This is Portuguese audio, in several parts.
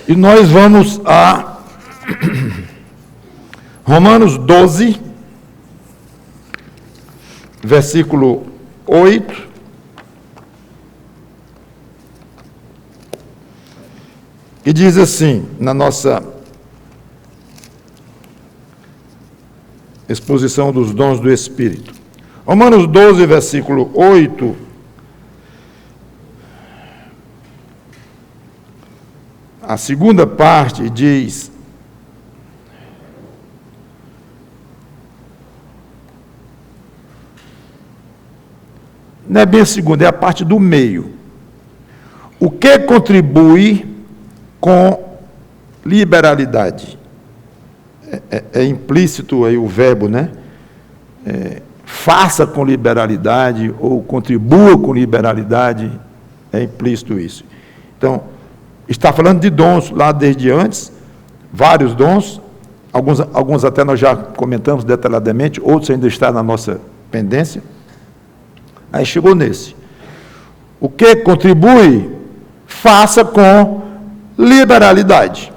E nós vamos a Romanos 12, versículo 8. E diz assim, na nossa exposição dos dons do Espírito. Romanos 12, versículo 8. A segunda parte diz: não é bem a segunda, é a parte do meio. O que contribui com liberalidade? É implícito aí o verbo, né? Faça com liberalidade ou contribua com liberalidade, é implícito isso. Então, está falando de dons lá desde antes, vários dons, alguns até nós já comentamos detalhadamente, outros ainda estão na nossa pendência. Aí chegou nesse. O que contribui, faça com liberalidade.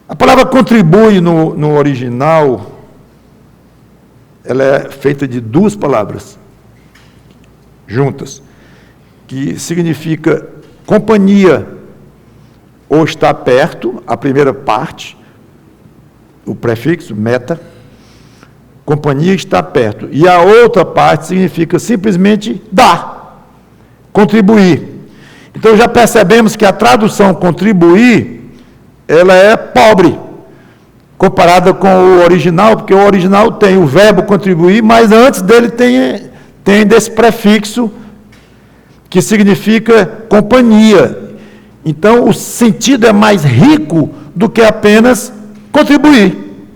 A palavra contribui no original, ela é feita de duas palavras juntas, que significa companhia, ou estar perto, a primeira parte, o prefixo, meta, companhia está perto. E a outra parte significa simplesmente dar, contribuir. Então já percebemos que a tradução contribuir, ela é pobre, comparada com o original, porque o original tem o verbo contribuir, mas antes dele tem desse prefixo, que significa companhia. Então o sentido é mais rico do que apenas contribuir.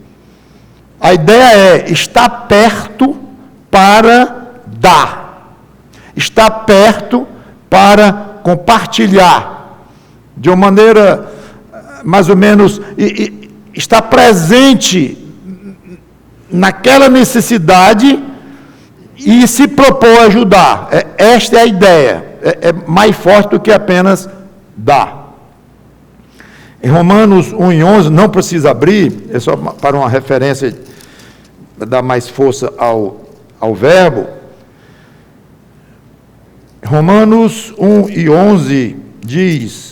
A ideia é estar perto para dar, estar perto para compartilhar, de uma maneira mais ou menos, estar presente naquela necessidade e se propor a ajudar. Esta é a ideia, é mais forte do que apenas dar. Em Romanos 1:11, não precisa abrir, é só para uma referência, dar mais força ao verbo. Romanos 1:11 diz,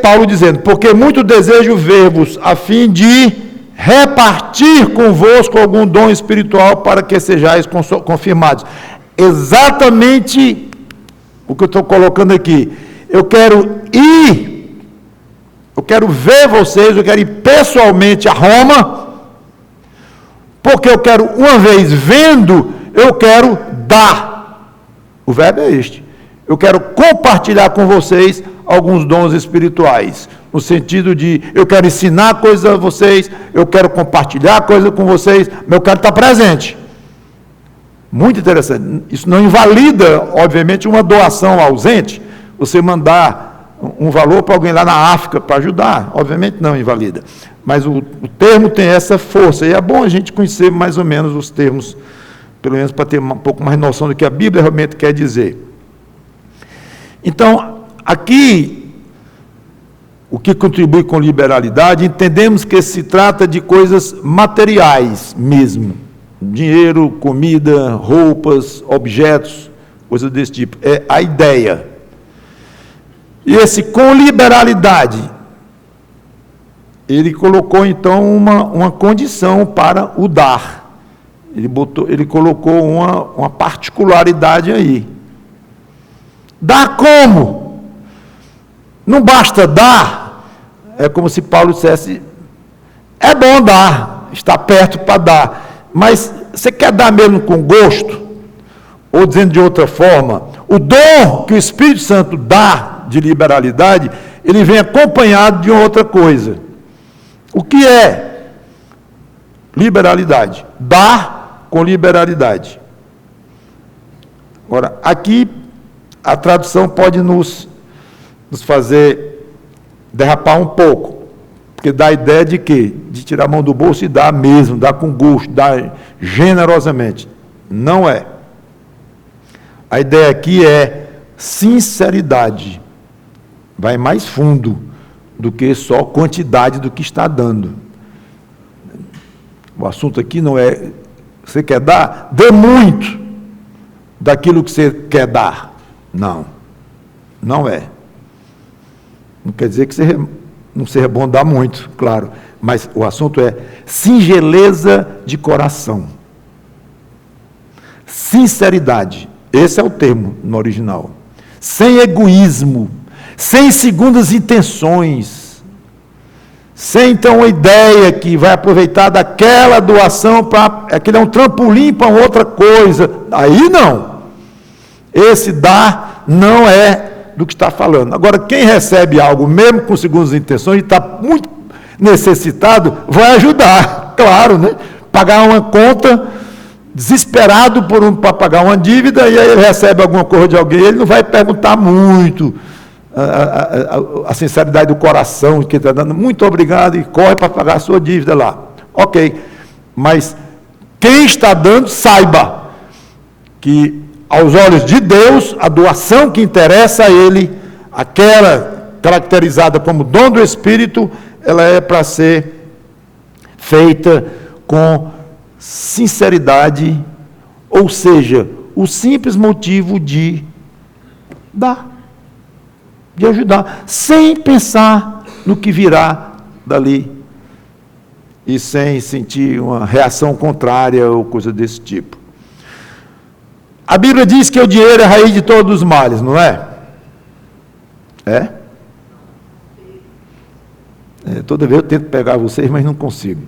Paulo dizendo, porque muito desejo ver-vos a fim de repartir convosco algum dom espiritual para que sejais confirmados. Exatamente o que eu estou colocando aqui. Eu quero ver vocês, eu quero ir pessoalmente a Roma, porque eu quero, uma vez vendo, eu quero dar. O verbo é este. Eu quero compartilhar com vocês alguns dons espirituais, no sentido de, eu quero ensinar coisas a vocês, eu quero compartilhar coisas com vocês, mas eu quero estar presente. Muito interessante. Isso não invalida, obviamente, uma doação ausente, você mandar um valor para alguém lá na África para ajudar, obviamente não invalida. Mas o termo tem essa força, e é bom a gente conhecer mais ou menos os termos, pelo menos para ter um pouco mais noção do que a Bíblia realmente quer dizer. Então, aqui, o que contribui com liberalidade, entendemos que se trata de coisas materiais mesmo. Dinheiro, comida, roupas, objetos, coisas desse tipo. É a ideia. E esse com liberalidade, ele colocou então uma condição para o dar. Ele colocou uma particularidade aí. Dar como? Não basta dar. É como se Paulo dissesse, é bom dar, está perto para dar, mas você quer dar mesmo com gosto? Ou dizendo de outra forma, o dom que o Espírito Santo dá de liberalidade, ele vem acompanhado de outra coisa. O que é liberalidade? Dar com liberalidade. Agora, aqui a tradução pode nos fazer derrapar um pouco, porque dá a ideia de quê? De tirar a mão do bolso e dar mesmo, dar com gosto, dar generosamente. Não é. A ideia aqui é sinceridade. vai mais fundo do que só quantidade do que está dando. O assunto aqui não é, você quer dar? Dê muito daquilo que você quer dar. Não, não é. Não quer dizer que você não seja bom dar muito, claro, mas o assunto é singeleza de coração. Sinceridade, esse é o termo no original. Sem egoísmo, sem segundas intenções, sem então uma ideia que vai aproveitar daquela doação para aquilo é um trampolim para outra coisa. Aí não. Esse dar não é do que está falando. Agora, quem recebe algo, mesmo com segundas intenções, e está muito necessitado, vai ajudar, claro, né? Pagar uma conta, desesperado para pagar uma dívida, e aí ele recebe alguma coisa de alguém, ele não vai perguntar muito a sinceridade do coração, que está dando, muito obrigado, e corre para pagar a sua dívida lá. Ok, mas quem está dando, saiba que aos olhos de Deus, a doação que interessa a Ele, aquela caracterizada como dom do Espírito, ela é para ser feita com sinceridade, ou seja, o simples motivo de dar, de ajudar, sem pensar no que virá dali, e sem sentir uma reação contrária ou coisa desse tipo. A Bíblia diz que o dinheiro é a raiz de todos os males, não é? Toda vez eu tento pegar vocês, mas não consigo.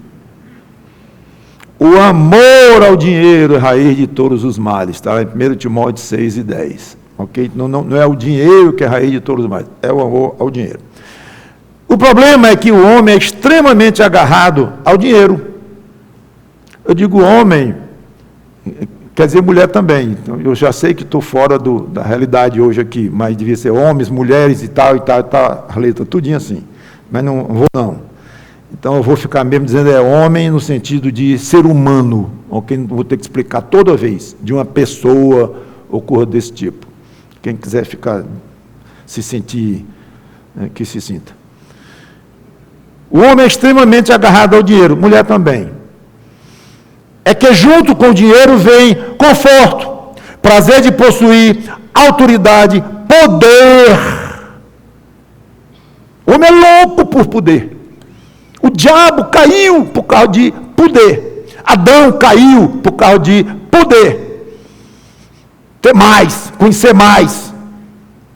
O amor ao dinheiro é a raiz de todos os males, está em 1 Timóteo 6:10. Okay? Não é o dinheiro que é a raiz de todos os males, é o amor ao dinheiro. O problema é que o homem é extremamente agarrado ao dinheiro. Eu digo homem, quer dizer mulher também. Então, eu já sei que estou fora da realidade hoje aqui, mas devia ser homens, mulheres e tal, a letra tudinho assim. Mas não vou não. Então eu vou ficar mesmo dizendo homem no sentido de ser humano, ok? Não vou ter que explicar toda vez de uma pessoa ou coisa desse tipo. Quem quiser ficar, se sentir, que se sinta. O homem é extremamente agarrado ao dinheiro, mulher também. É que junto com o dinheiro vem conforto, prazer de possuir, autoridade, poder. O homem é louco por poder. O diabo caiu por causa de poder. Adão caiu por causa de poder. Ter mais, conhecer mais,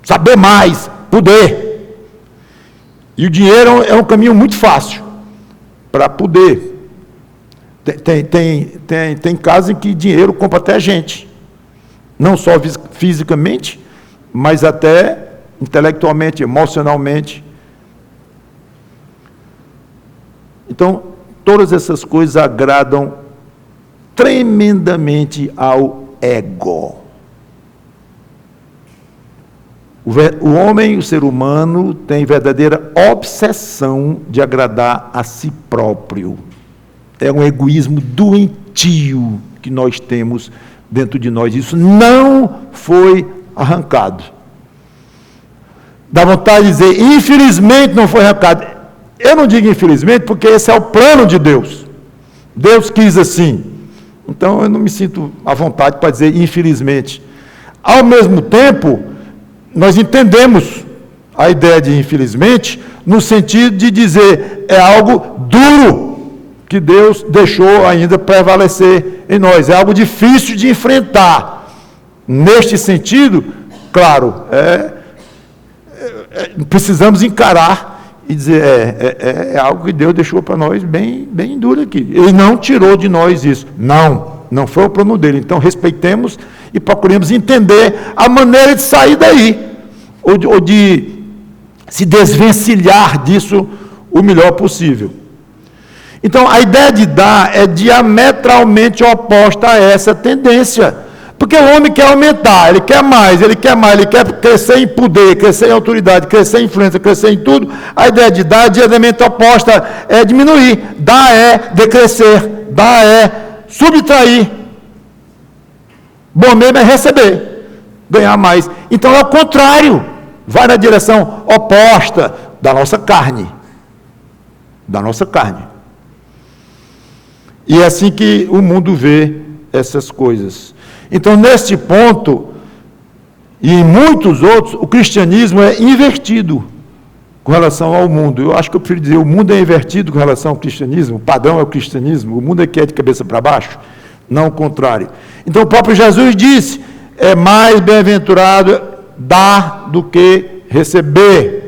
saber mais, poder. E o dinheiro é um caminho muito fácil para poder. Tem casos em que dinheiro compra até gente. Não só fisicamente, mas até intelectualmente, emocionalmente. Então, todas essas coisas agradam tremendamente ao ego. O homem, o ser humano, tem verdadeira obsessão de agradar a si próprio. É um egoísmo doentio que nós temos dentro de nós. Isso não foi arrancado. Dá vontade de dizer, infelizmente não foi arrancado. Eu não digo infelizmente, porque esse é o plano de Deus. Deus quis assim. Então eu não me sinto à vontade para dizer infelizmente. Ao mesmo tempo, nós entendemos a ideia de infelizmente, no sentido de dizer, é algo duro que Deus deixou ainda prevalecer em nós. É algo difícil de enfrentar. Neste sentido, claro, precisamos encarar e dizer, é algo que Deus deixou para nós bem duro aqui. Ele não tirou de nós isso. Não foi o plano dele. Então, respeitemos e procuremos entender a maneira de sair daí, ou de se desvencilhar disso o melhor possível. Então, a ideia de dar é diametralmente oposta a essa tendência. Porque o homem quer aumentar, ele quer mais, ele quer crescer em poder, crescer em autoridade, crescer em influência, crescer em tudo. A ideia de dar é diametralmente oposta, é diminuir. Dar é decrescer, dar é subtrair. Bom mesmo é receber, ganhar mais. Então é o contrário vai na direção oposta da nossa carne. Da nossa carne. E é assim que o mundo vê essas coisas. Então, neste ponto, e em muitos outros, o cristianismo é invertido com relação ao mundo. Eu acho que eu prefiro dizer, o mundo é invertido com relação ao cristianismo, o padrão é o cristianismo, o mundo é que é de cabeça para baixo, não o contrário. Então, o próprio Jesus disse, é mais bem-aventurado dar do que receber.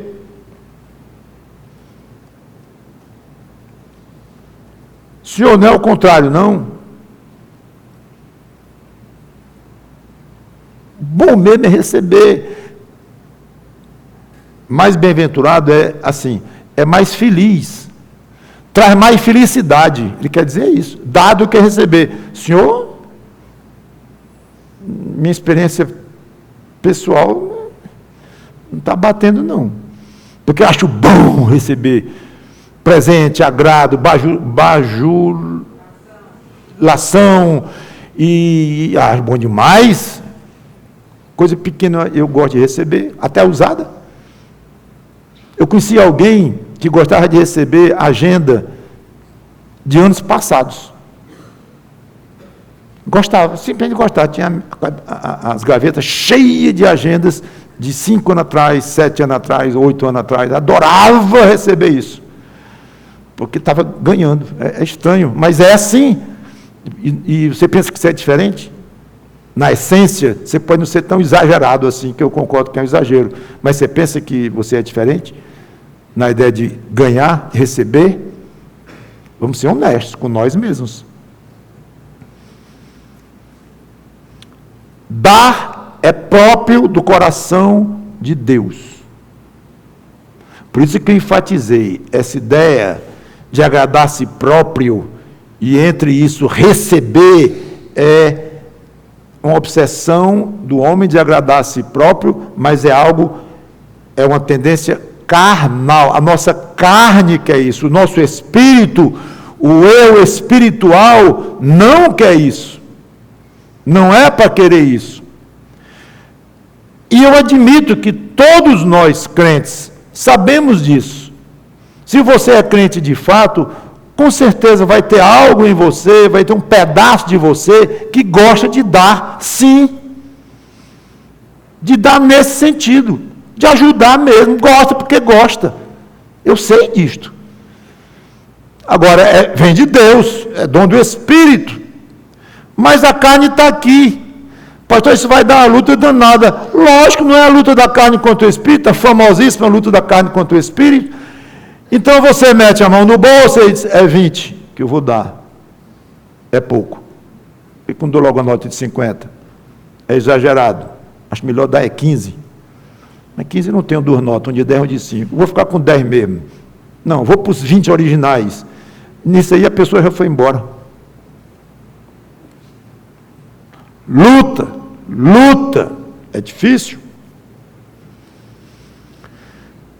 Senhor, não é o contrário, não. Bom mesmo é receber. Mais bem-aventurado é assim, é mais feliz. Traz mais felicidade. Ele quer dizer isso. Dar do que receber. Senhor, minha experiência pessoal não está batendo, não. Porque eu acho bom receber presente, agrado, bajulação, e acho bom demais. Coisa pequena eu gosto de receber, até usada. Eu conheci alguém que gostava de receber agenda de anos passados. Gostava, simplesmente gostava. Tinha as gavetas cheias de agendas de 5 anos atrás, 7 anos atrás, 8 anos atrás. Adorava receber isso. Porque estava ganhando. É estranho, mas é assim. E você pensa que isso é diferente? Na essência, você pode não ser tão exagerado assim, que eu concordo que é um exagero. Mas você pensa que você é diferente? Na ideia de ganhar, receber? Vamos ser honestos com nós mesmos. Dar é próprio do coração de Deus. Por isso que eu enfatizei essa ideia de agradar a si próprio, e entre isso receber é uma obsessão do homem de agradar a si próprio, mas é uma tendência carnal. A nossa carne quer isso, o nosso espírito, o eu espiritual não quer isso. Não é para querer isso. E eu admito que todos nós crentes sabemos disso. Se você é crente de fato, com certeza vai ter algo em você, vai ter um pedaço de você que gosta de dar, sim. De dar nesse sentido, de ajudar mesmo, gosta porque gosta. Eu sei disto. Agora, vem de Deus, é dom do Espírito. Mas a carne está aqui. Pastor, isso vai dar uma luta danada. Lógico, não é a luta da carne contra o Espírito, a famosíssima luta da carne contra o Espírito. Então você mete a mão no bolso e diz, é 20 que eu vou dar. É pouco. E quando dou logo a nota de 50? É exagerado. Acho melhor dar 15. Mas 15 não tenho 2 notas, um de 10 e um de 5. Vou ficar com 10 mesmo. Não, vou para os 20 originais. Nisso aí a pessoa já foi embora. Luta. É difícil.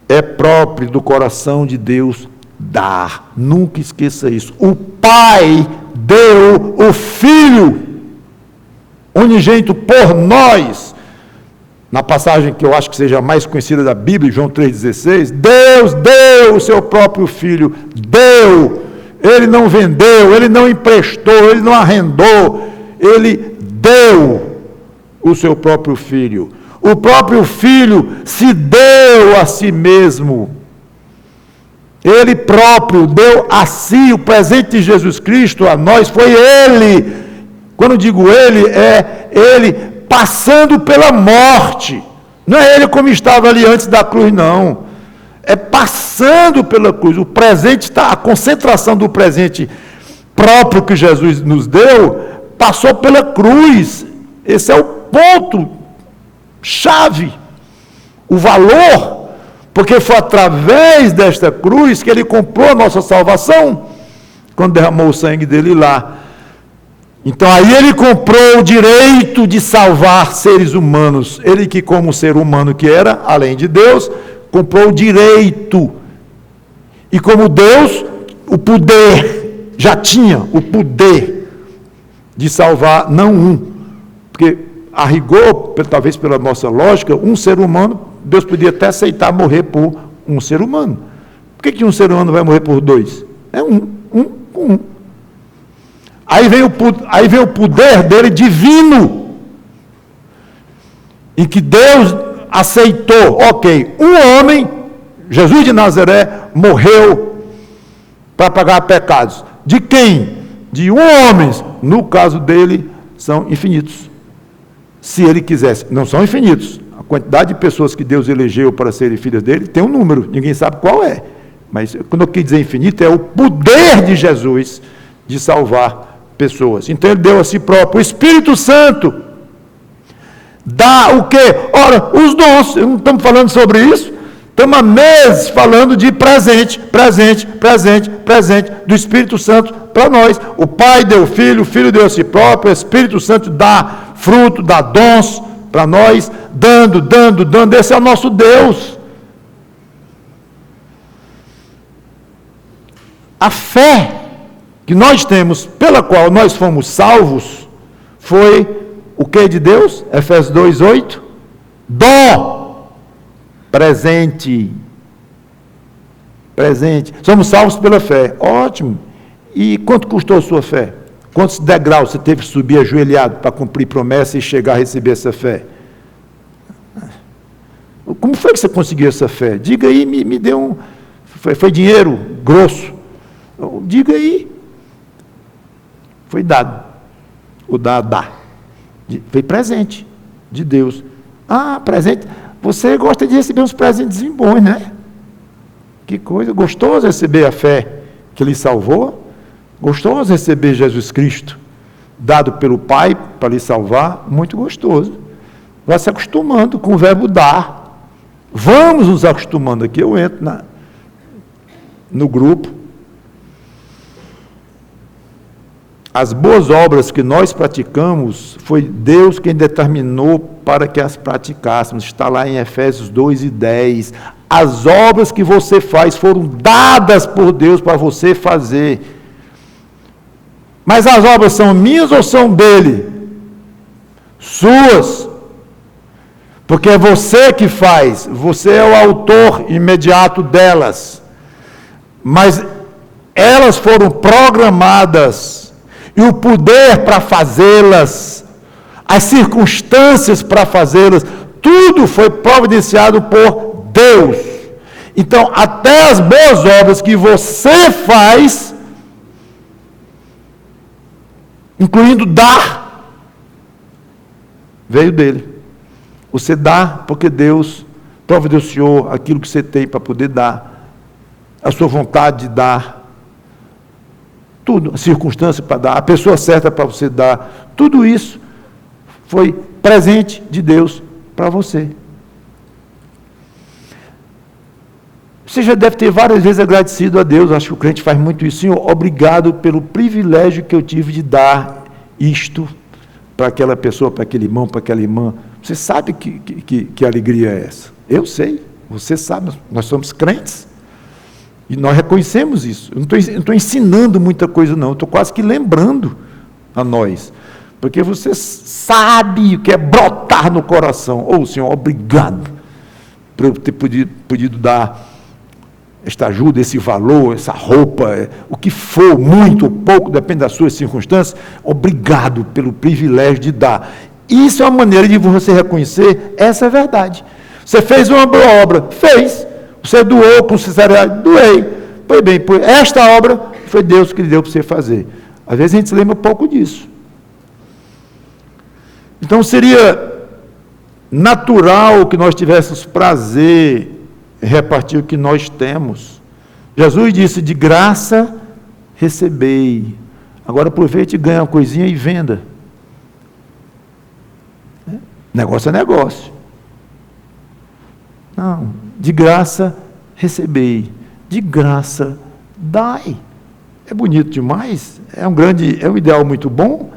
É próprio do coração de Deus dar. Nunca esqueça isso. O Pai deu o Filho unigênito por nós. Na passagem que eu acho que seja a mais conhecida da Bíblia, João 3,16, Deus deu o seu próprio Filho. Deu. Ele não vendeu, ele não emprestou, ele não arrendou. Ele deu o seu próprio Filho. O próprio Filho se deu a si mesmo. Ele próprio deu a si o presente de Jesus Cristo a nós. Foi Ele. Quando digo Ele, é Ele passando pela morte. Não é Ele como estava ali antes da cruz, não. É passando pela cruz. O presente está, a concentração do presente próprio que Jesus nos deu, passou pela cruz. Esse é o ponto chave, o valor, porque foi através desta cruz que ele comprou a nossa salvação, quando derramou o sangue dele lá. Então aí ele comprou o direito de salvar seres humanos. Ele que, como ser humano que era, além de Deus, comprou o direito. E como Deus, o poder, já tinha o poder de salvar, não um, porque a rigor, talvez pela nossa lógica, um ser humano Deus podia até aceitar morrer por um ser humano. Por que um ser humano vai morrer por dois? É um. Aí vem o poder dele divino, em que Deus aceitou, ok, um homem, Jesus de Nazaré, morreu para pagar pecados. De quem? De um homem. No caso dele, são infinitos. Se ele quisesse, não são infinitos. A quantidade de pessoas que Deus elegeu para serem filhas dele tem um número, ninguém sabe qual é. Mas quando eu quis dizer infinito, é o poder de Jesus de salvar pessoas. Então ele deu a si próprio. O Espírito Santo dá o quê? Ora, os dons. Não estamos falando sobre isso? Estamos há meses falando de presente do Espírito Santo para nós. O Pai deu o Filho deu a si próprio, o Espírito Santo dá fruto, dá dons para nós, dando. Esse é o nosso Deus. A fé que nós temos, pela qual nós fomos salvos, foi o que de Deus? Efésios 2:8. Dom. Presente. Somos salvos pela fé. Ótimo. E quanto custou a sua fé? Quantos degraus você teve que subir ajoelhado para cumprir promessa e chegar a receber essa fé? Como foi que você conseguiu essa fé? Diga aí, me dê um... Foi dinheiro grosso? Diga aí. Foi dado. O dá. Foi presente de Deus. Ah, presente. Você gosta de receber uns presentes bons, né? Que coisa. Gostoso receber a fé que lhe salvou. Gostoso receber Jesus Cristo, dado pelo Pai para lhe salvar. Muito gostoso. Vai se acostumando com o verbo dar. Vamos nos acostumando. Aqui eu entro no grupo. As boas obras que nós praticamos, foi Deus quem determinou para que as praticássemos. Está lá em Efésios 2:10. As obras que você faz foram dadas por Deus para você fazer. Mas as obras são minhas ou são dele? Suas. Porque é você que faz. Você é o autor imediato delas. Mas elas foram programadas. E o poder para fazê-las, as circunstâncias para fazê-las, tudo foi providenciado por Deus. Então, até as boas obras que você faz, incluindo dar, veio dele. Você dá porque Deus providenciou aquilo que você tem para poder dar, a sua vontade de dar, tudo, a circunstância para dar, a pessoa certa para você dar, tudo isso foi presente de Deus para você. Você já deve ter várias vezes agradecido a Deus, acho que o crente faz muito isso. Senhor, obrigado pelo privilégio que eu tive de dar isto para aquela pessoa, para aquele irmão, para aquela irmã. Você sabe que alegria é essa? Eu sei, você sabe, nós somos crentes. E nós reconhecemos isso. Eu não estou ensinando muita coisa, não. Eu estou quase que lembrando a nós. Porque você sabe o que é brotar no coração. Oh, Senhor, obrigado por eu ter podido dar esta ajuda, esse valor, essa roupa, o que for, muito ou pouco, depende das suas circunstâncias. Obrigado pelo privilégio de dar. Isso é uma maneira de você reconhecer essa verdade. Você fez uma boa obra? Fez. Você doou com sinceridade? Doei. Pois bem, esta obra foi Deus que lhe deu para você fazer. Às vezes a gente se lembra pouco disso. Então seria natural que nós tivéssemos prazer em repartir o que nós temos. Jesus disse, de graça recebei. Agora aproveite e ganhe uma coisinha e venda. Negócio é negócio. Não, de graça recebei, de graça dai. É bonito demais, é um ideal muito bom.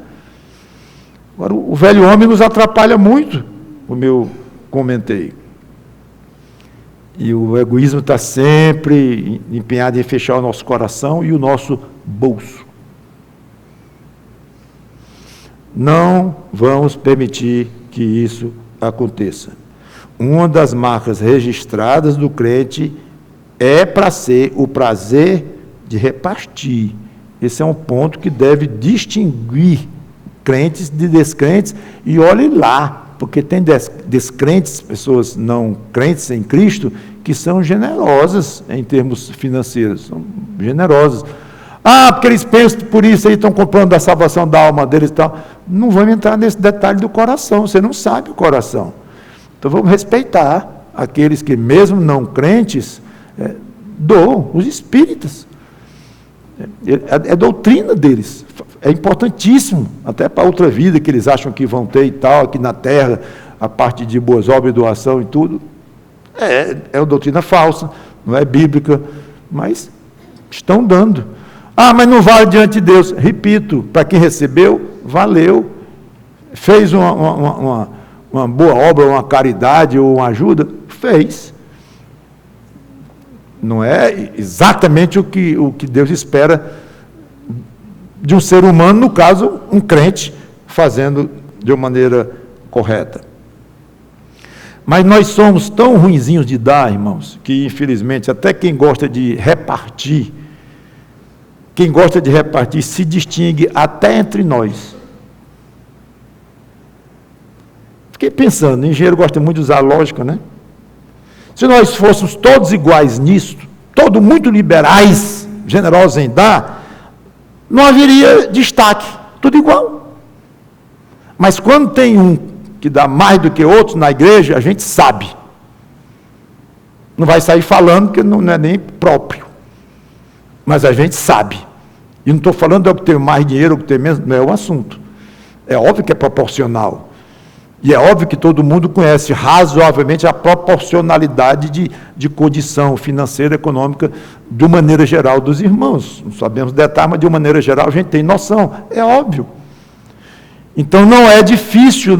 Agora, o velho homem nos atrapalha muito, como eu comentei. E o egoísmo está sempre empenhado em fechar o nosso coração e o nosso bolso. Não vamos permitir que isso aconteça. uma das marcas registradas do crente é para ser o prazer de repartir. Esse é um ponto que deve distinguir crentes de descrentes, e olhe lá, porque tem descrentes, pessoas não crentes em Cristo, que são generosas em termos financeiros, são generosas. Ah, porque eles pensam por isso aí, estão comprando a salvação da alma deles e tal. Não vamos entrar nesse detalhe do coração, você não sabe o coração. Então vamos respeitar aqueles que, mesmo não crentes, doam, os espíritas. É doutrina deles, é importantíssimo, até para outra vida que eles acham que vão ter e tal, aqui na terra, a parte de boas obras e doação e tudo. É uma doutrina falsa, não é bíblica, mas estão dando. Ah, mas não vale diante de Deus. Repito, para quem recebeu, valeu. Fez uma boa obra, uma caridade ou uma ajuda, fez. Não é exatamente o que Deus espera de um ser humano, no caso, um crente, fazendo de uma maneira correta. Mas nós somos tão ruinzinhos de dar, irmãos, que infelizmente até quem gosta de repartir se distingue até entre nós. Fiquei pensando, o engenheiro gosta muito de usar a lógica, né? Se nós fôssemos todos iguais nisso, todos muito liberais, generosos em dar, não haveria destaque, tudo igual. Mas quando tem um que dá mais do que outros na igreja, a gente sabe. Não vai sair falando que não é nem próprio. Mas a gente sabe. E não estou falando de ter mais dinheiro ou ter menos, não é o assunto. É óbvio que é proporcional. E é óbvio que todo mundo conhece razoavelmente a proporcionalidade de condição financeira, econômica, de uma maneira geral dos irmãos. Não sabemos detalhes, mas de uma maneira geral a gente tem noção. É óbvio. Então não é difícil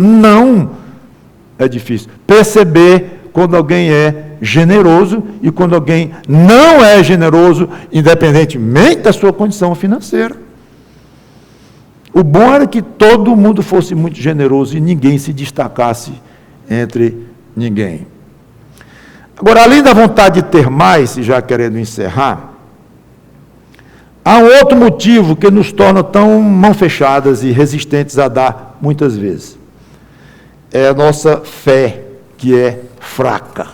perceber quando alguém é generoso e quando alguém não é generoso, independentemente da sua condição financeira. O bom era que todo mundo fosse muito generoso e ninguém se destacasse entre ninguém. Agora, além da vontade de ter mais, já querendo encerrar, há um outro motivo que nos torna tão mão fechadas e resistentes a dar muitas vezes. É a nossa fé, que é fraca,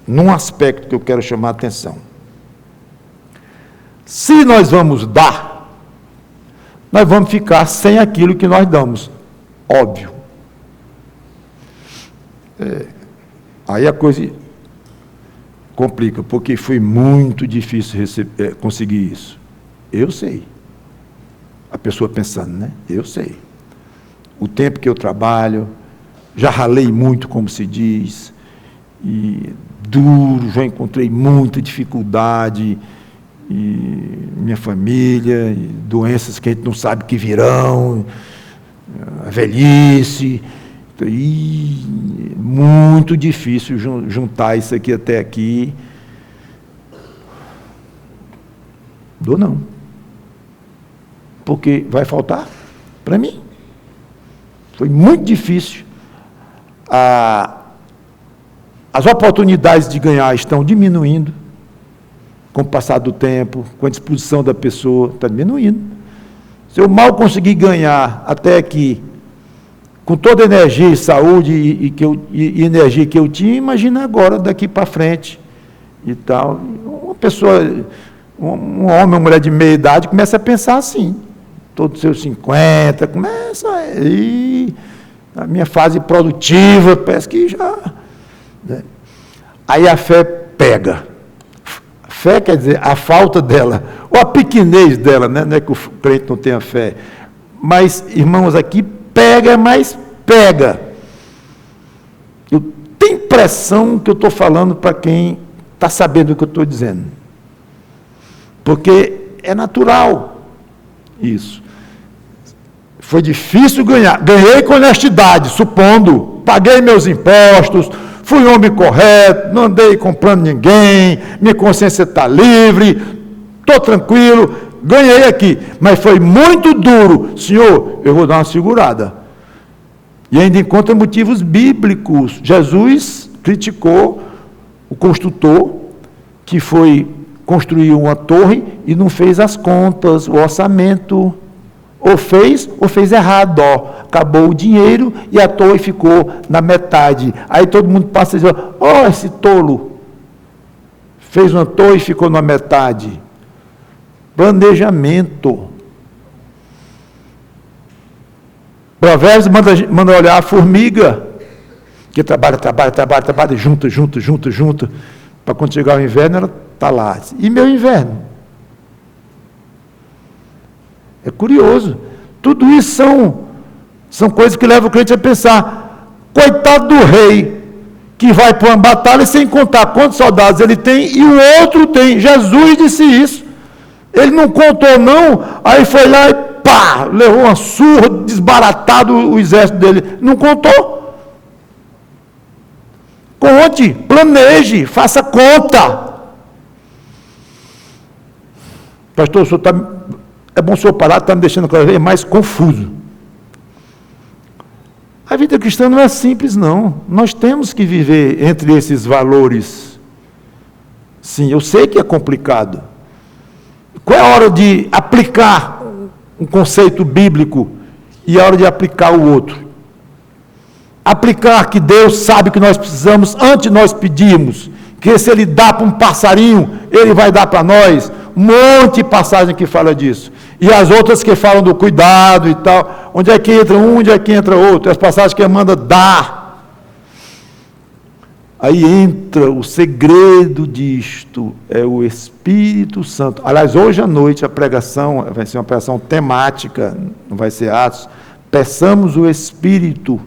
num aspecto que eu quero chamar a atenção. Se nós vamos dar, nós vamos ficar sem aquilo que nós damos. Óbvio. Aí a coisa complica, porque foi muito difícil conseguir isso. Eu sei. A pessoa pensando, né? Eu sei. O tempo que eu trabalho, já ralei muito, como se diz, e duro, já encontrei muita dificuldade, e minha família, e doenças que a gente não sabe que virão, a velhice, e muito difícil juntar isso aqui até aqui. Dou não. Porque vai faltar para mim. Foi muito difícil. As oportunidades de ganhar estão diminuindo com o passar do tempo, com a disposição da pessoa, está diminuindo. Se eu mal conseguir ganhar até aqui, com toda a energia e saúde e energia que eu tinha, imagina agora, daqui para frente e tal. Uma pessoa, um homem, uma mulher de meia idade, começa a pensar assim, todos os seus 50, começa aí, a minha fase produtiva, parece que já... Né? Aí a fé pega. Fé quer dizer a falta dela, ou a pequenez dela, né? Não é que o crente não tenha fé. Mas, irmãos, aqui pega, mas pega. Eu tenho impressão que eu estou falando para quem está sabendo o que eu estou dizendo. Porque é natural isso. Foi difícil ganhar. Ganhei com honestidade, supondo. Paguei meus impostos, fui homem correto, não andei comprando ninguém, minha consciência está livre, estou tranquilo, ganhei aqui. Mas foi muito duro. Senhor, eu vou dar uma segurada. E ainda encontra motivos bíblicos. Jesus criticou o construtor que foi construir uma torre e não fez as contas, o orçamento. Ou fez errado, acabou o dinheiro e a torre ficou na metade. Aí todo mundo passa e diz, esse tolo, fez uma torre e ficou na metade. Planejamento. Provérbios manda olhar a formiga, que trabalha, junta, para quando chegar o inverno, ela está lá. E meu inverno? É curioso. Tudo isso são coisas que levam o crente a pensar, coitado do rei, que vai para uma batalha sem contar quantos soldados ele tem, e o outro tem. Jesus disse isso. Ele não contou não, aí foi lá e pá, levou uma surra, desbaratado o exército dele. Não contou. Conte, planeje, faça conta. Pastor, o senhor é bom o senhor parar, está me deixando cada vez mais confuso. A vida cristã não é simples, não. Nós temos que viver entre esses valores. Sim, eu sei que é complicado. Qual é a hora de aplicar um conceito bíblico e a hora de aplicar o outro? Aplicar que Deus sabe que nós precisamos antes de nós pedirmos, que se Ele dá para um passarinho, Ele vai dar para nós. Um monte de passagem que fala disso. E as outras que falam do cuidado e tal. Onde é que entra um, onde é que entra outro. As passagens que manda dar. Aí entra o segredo disto, é o Espírito Santo. Aliás, hoje à noite a pregação vai ser uma pregação temática, não vai ser Atos. Peçamos o Espírito.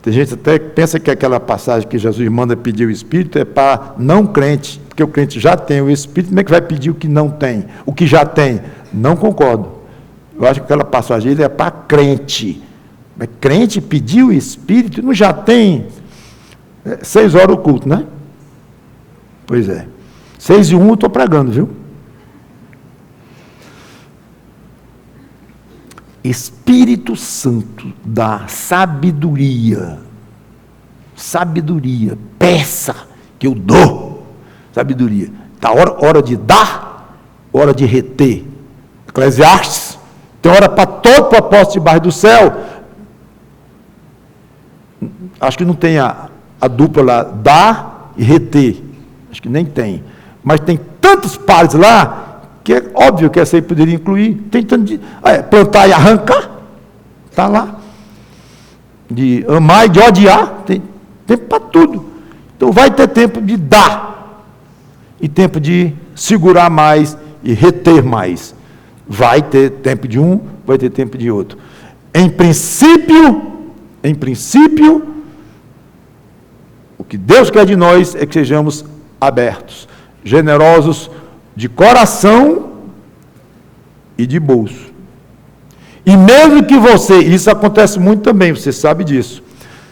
Tem gente até que pensa que aquela passagem que Jesus manda pedir o Espírito é para não crente, porque o crente já tem o Espírito, como é que vai pedir o que não tem? O que já tem? Não concordo. Eu acho que aquela passagem é para crente. Mas crente pedir o Espírito, não já tem? 6 horas o culto, né? Pois é. 6:01 eu estou pregando, viu? Espírito Santo dá sabedoria. Sabedoria. Peça que eu dou. Sabedoria. Está hora de dar, hora de reter. Eclesiastes. Tem hora para todo propósito debaixo do céu. Acho que não tem a dupla lá, dar e reter. Acho que nem tem. Mas tem tantos pares lá, que é óbvio que essa aí poderia incluir. Tem tanto de plantar e arrancar. Está lá. De amar e de odiar. Tem tempo para tudo. Então vai ter tempo de dar. E tempo de segurar mais e reter mais. Vai ter tempo de um, vai ter tempo de outro. Em princípio, o que Deus quer de nós é que sejamos abertos, generosos de coração e de bolso. E mesmo que você, isso acontece muito também, você sabe disso,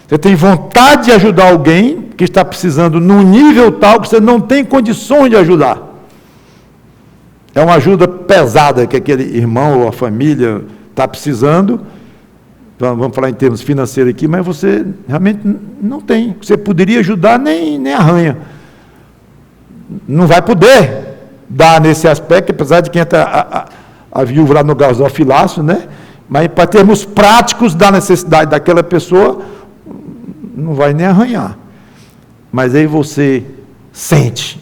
você tem vontade de ajudar alguém que está precisando num nível tal que você não tem condições de ajudar. É uma ajuda pesada que aquele irmão ou a família está precisando. Vamos falar em termos financeiros aqui, mas você realmente não tem. Você poderia ajudar, nem arranha. Não vai poder dar nesse aspecto, apesar de quem entra a viúva lá no gasofilácio, né? Mas para termos práticos da necessidade daquela pessoa, não vai nem arranhar. Mas aí você sente,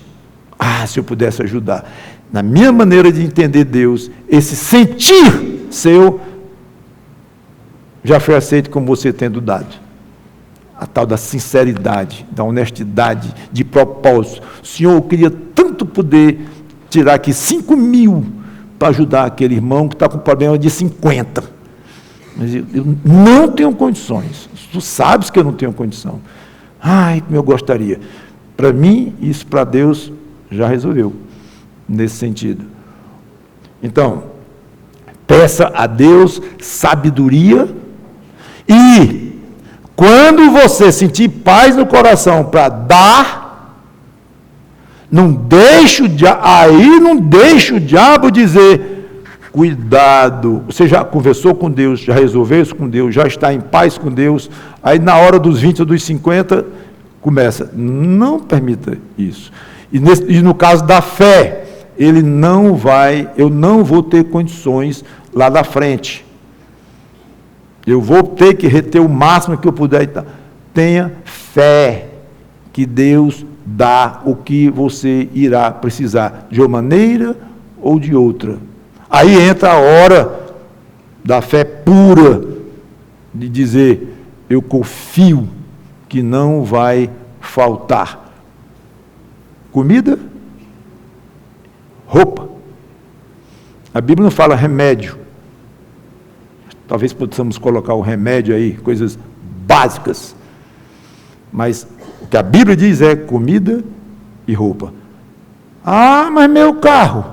se eu pudesse ajudar. Na minha maneira de entender Deus, esse sentir seu já foi aceito como você tendo dado. A tal da sinceridade, da honestidade, de propósito. Senhor, eu queria tanto poder tirar aqui 5.000 para ajudar aquele irmão que está com problema de 50. Mas eu não tenho condições. Tu sabes que eu não tenho condição. Como eu gostaria. Para mim, isso para Deus já resolveu. Nesse sentido. Então, peça a Deus sabedoria e quando você sentir paz no coração para dar, não deixe o diabo dizer, Cuidado, você já conversou com Deus, já resolveu isso com Deus, já está em paz com Deus, aí na hora dos 20 ou dos 50, começa. Não permita isso. E no caso da fé, eu não vou ter condições lá da frente. Eu vou ter que reter o máximo que eu puder. Tenha fé que Deus dá o que você irá precisar, de uma maneira ou de outra. Aí entra a hora da fé pura, de dizer, eu confio que não vai faltar comida, roupa. A Bíblia não fala remédio. Talvez possamos colocar o remédio aí, coisas básicas. Mas o que a Bíblia diz é comida e roupa. Ah, mas meu carro.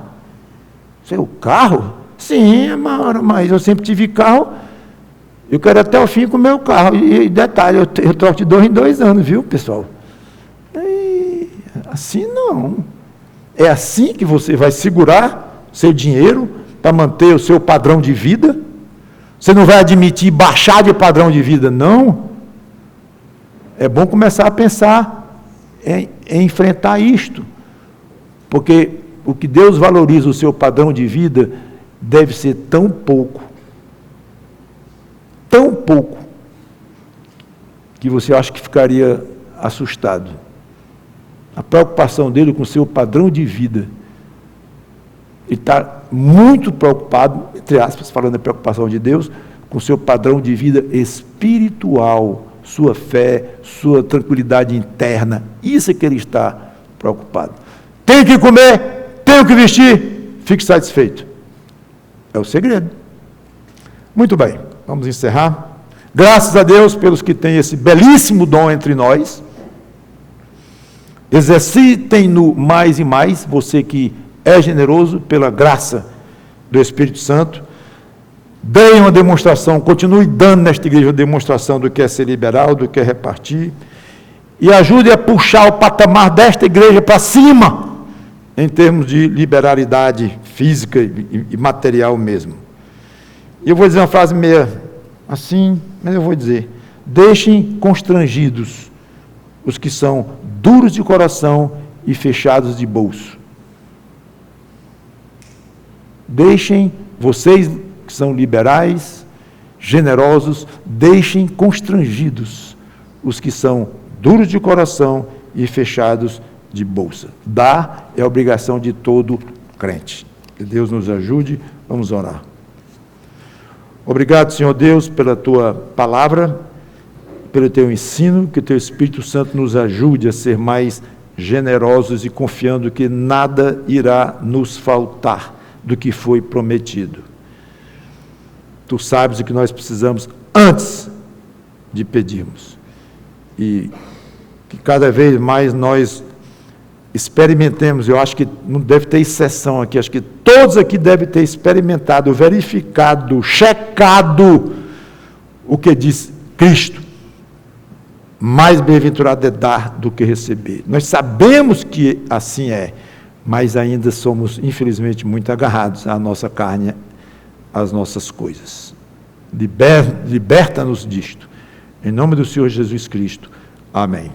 Seu carro? Sim, mas eu sempre tive carro. Eu quero até o fim com o meu carro. E detalhe, eu troco de 2 em 2 anos, viu, pessoal? E assim não. É assim que você vai segurar seu dinheiro para manter o seu padrão de vida? Você não vai admitir baixar de padrão de vida, não? É bom começar a pensar em enfrentar isto. Porque o que Deus valoriza o seu padrão de vida deve ser tão pouco, que você acha que ficaria assustado. A preocupação dele com o seu padrão de vida, ele está muito preocupado, entre aspas, falando da preocupação de Deus, com o seu padrão de vida espiritual, sua fé, sua tranquilidade interna. Isso é que ele está preocupado. Tenho que comer, tenho que vestir, fique satisfeito. É o segredo. Muito bem, vamos encerrar. Graças a Deus pelos que têm esse belíssimo dom entre nós. Exercitem-no mais e mais, você que é generoso pela graça do Espírito Santo. Deem uma demonstração, continue dando nesta igreja uma demonstração do que é ser liberal, do que é repartir. E ajude a puxar o patamar desta igreja para cima, em termos de liberalidade física e material mesmo. E eu vou dizer uma frase meio assim, mas eu vou dizer: deixem constrangidos os que são duros de coração e fechados de bolso. Deixem, vocês que são liberais, generosos, deixem constrangidos os que são duros de coração e fechados de bolsa. Dar é a obrigação de todo crente. Que Deus nos ajude. Vamos orar. Obrigado, Senhor Deus, pela Tua palavra, pelo Teu ensino, que o Teu Espírito Santo nos ajude a ser mais generosos e confiando que nada irá nos faltar do que foi prometido. Tu sabes o que nós precisamos antes de pedirmos. E que cada vez mais nós experimentemos, eu acho que não deve ter exceção aqui, acho que todos aqui devem ter experimentado, verificado, checado o que diz Cristo. Mais bem-aventurado é dar do que receber. Nós sabemos que assim é, mas ainda somos, infelizmente, muito agarrados à nossa carne, às nossas coisas. Liberta-nos disto. Em nome do Senhor Jesus Cristo. Amém.